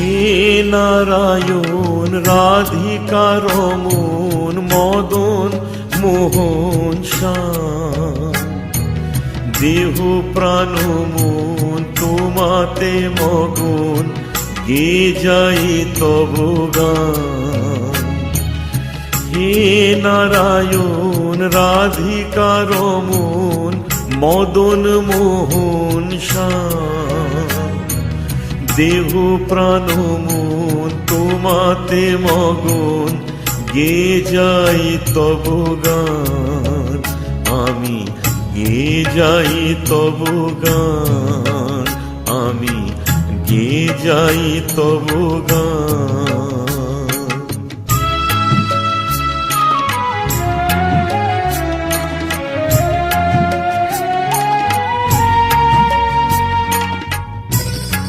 হে নারায়ণ রাধিকার মন মদন মোহন শ্যাম, দেহ প্রাণ মন তোমাতে মগন, গে যাই তব গান। হে নারায়ণ রাধিকার মন মদন মোহন শ্যাম, দেহ প্রাণ মন তোমাতে মগন, গে যাই তব গান। আমি গে যাই তব গান, আমি গে যাই তব গান।